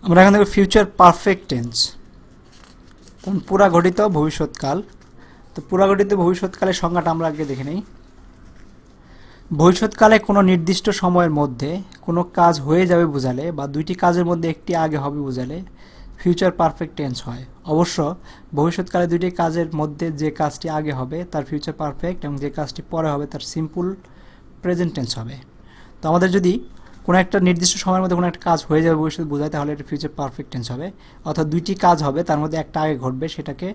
আমরা এখান থেকে ফিউচার পারফেক্ট টেন্স, কোন পুরা ঘটিত ভবিষ্যৎকাল। তো পুরা ঘটিত ভবিষ্যৎকালের সংজ্ঞাটা আমরা আগে দেখে নিই। ভবিষ্যৎকালে কোনো নির্দিষ্ট সময়ের মধ্যে কোনো কাজ হয়ে যাবে বোঝালে বা দুইটি কাজের মধ্যে একটি আগে হবে বোঝালে ফিউচার পারফেক্ট টেন্স হয়। অবশ্য ভবিষ্যৎকালে দুইটি কাজের মধ্যে যে কাজটি আগে হবে তার ফিউচার পারফেক্ট এবং যে কাজটি পরে হবে তার সিম্পল প্রেজেন্ট টেন্স হবে। তো আমাদের যদি কোনো একটা নির্দিষ্ট সময়ের মধ্যে কোনো একটা কাজ হয়ে যাবে ভবিষ্যৎ বোঝায় তাহলে এটা ফিউচার পারফেক্ট টেন্স হবে। অর্থাৎ দুইটি কাজ হবে তার মধ্যে একটা আগে ঘটবে, সেটাকে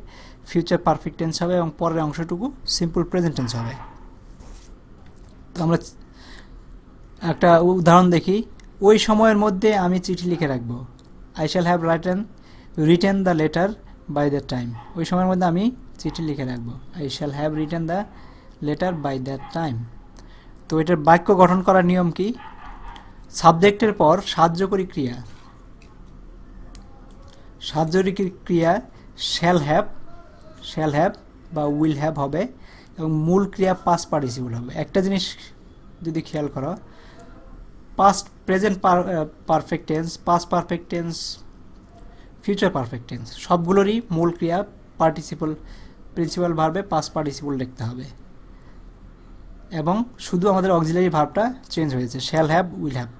ফিউচার পারফেক্ট টেন্স হবে এবং পরের অংশটুকু সিম্পল প্রেজেন্ট টেন্স হবে। তো আমরা একটা উদাহরণ দেখি। ওই সময়ের মধ্যে আমি চিঠি লিখে রাখবো। I shall have written the letter by that time. ওই সময়ের মধ্যে আমি চিঠি লিখে রাখবো। I shall have written the letter by that time. তো এটার বাক্য গঠন করার নিয়ম কি? সাবজেক্টের পর সাহায্যকারী ক্রিয়া, শ্যাল হ্যাভ বা উইল হ্যাভ হবে এবং মূল ক্রিয়া পাস্ট পার্টিসিপল হবে। একটা জিনিস যদি খেয়াল করো, past present perfect tense, past perfect tense, future perfect tense সবগুলোরই মূল ক্রিয়া পার্টিসিপল প্রিন্সিপাল ভার্বে পাস্ট পার্টিসিপল লিখতে হবে এবং শুধু আমাদের অক্সিলারি ভার্বটা চেঞ্জ হয়েছে, শ্যাল হ্যাভ উইল হ্যাভ।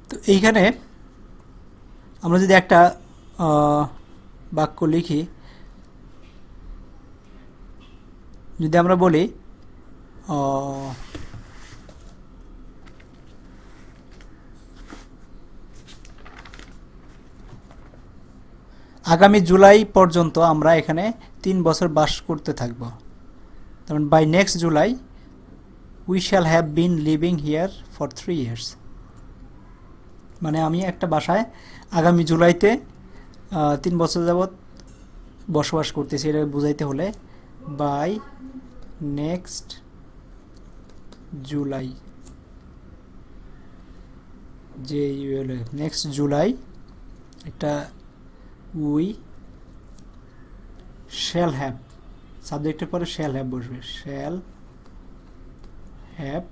তো এইখানে আমরা যদি একটা বাক্য লিখি, যদি আমরা বলি আগামী জুলাই পর্যন্ত আমরা এখানে 3 বছর বাস করতে থাকব। যেমন by next July we shall have been living here for 3 years। মানে আমি একটা বাসায় আগামী জুলাইতে 3 বছর যাবৎ বসবাস করতেছি। এটা বুঝাইতে হলে বাই নেক্সট জুলাই, যে নেক্সট জুলাই একটা উই শ্যাল হ্যাভ, সাবজেক্টের পরে শ্যাল হ্যাভ বসবে, শ্যাল হ্যাভ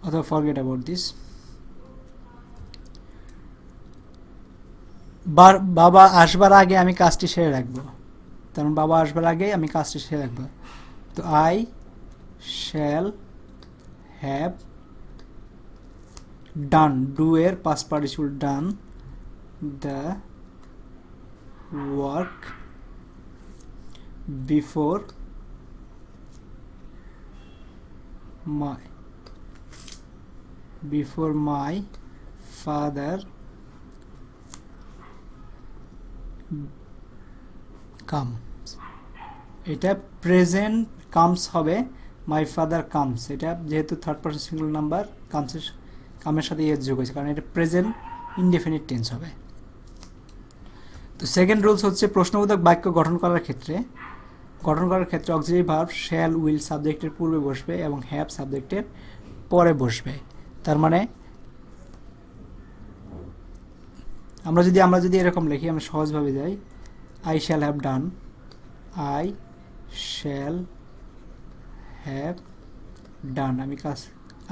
অথবা ফরগেট অ্যাবাউট দিস। বাবা আসবার আগে আমি কাজটি সেরে রাখবো। কারণ বাবা আসবার আগে আমি কাজটি সেরে রাখবো। তো I shall have done, do এর past participle done the work before my father comes. এটা প্রেজেন্ট কামস হবে, মাই ফাদার কামস। এটা যেহেতু থার্ড পারসন সিঙ্গুলার নাম্বার কামের সাথে এর যোগ হয়েছে, কারণ এটা প্রেজেন্ট ইনডেফিনিট টেন্স হবে। তো সেকেন্ড রুলস হচ্ছে প্রশ্নবোধক বাক্য গঠন করার ক্ষেত্রে অক্সিলারি ভার্ব শ্যাল উইল সাবজেক্টের পূর্বে বসবে এবং হ্যাভ সাবজেক্টের পরে বসবে। তার মানে আমরা যদি এরকম লিখি, আমরা সহজভাবে যাই, I shall have done, I shall have ডান,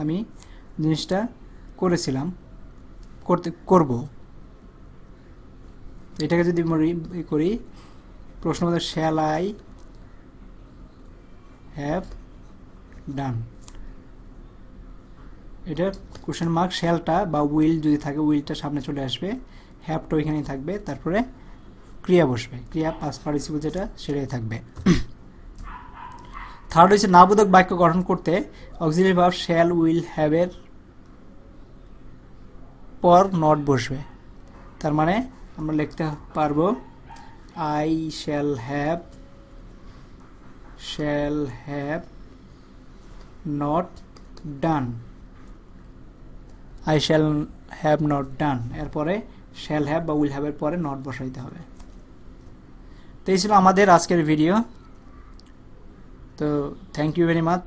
আমি জিনিসটা করেছিলাম, করব। এটাকে যদি করি প্রশ্ন মধ্যে শ্যাল আই হ্যাভ ডান, এটা কোশ্চেন মার্ক, শ্যালটা বা উইল যদি থাকে উইলটা সামনে চলে আসবে, হ্যাভটা ওইখানেই থাকবে, তারপরে ক্রিয়া বসবে, ক্রিয়া পাস্ট পার্টিসিপল যেটা সেটাই থাকবে। থার্ড হচ্ছে নাবোধক বাক্য গঠন করতে auxiliary verb shall will have এর পর নট বসবে। তার মানে আমরা লিখতে পারবো I shall have not done, I shall have not done, এরপরে শ্যাল হ্যাভ বা উইল হ্যাভ এর পরে নট বসাইতে হবে। তো এই ছিল আমাদের আজকের ভিডিও। তো থ্যাংক ইউ ভেরি মাচ।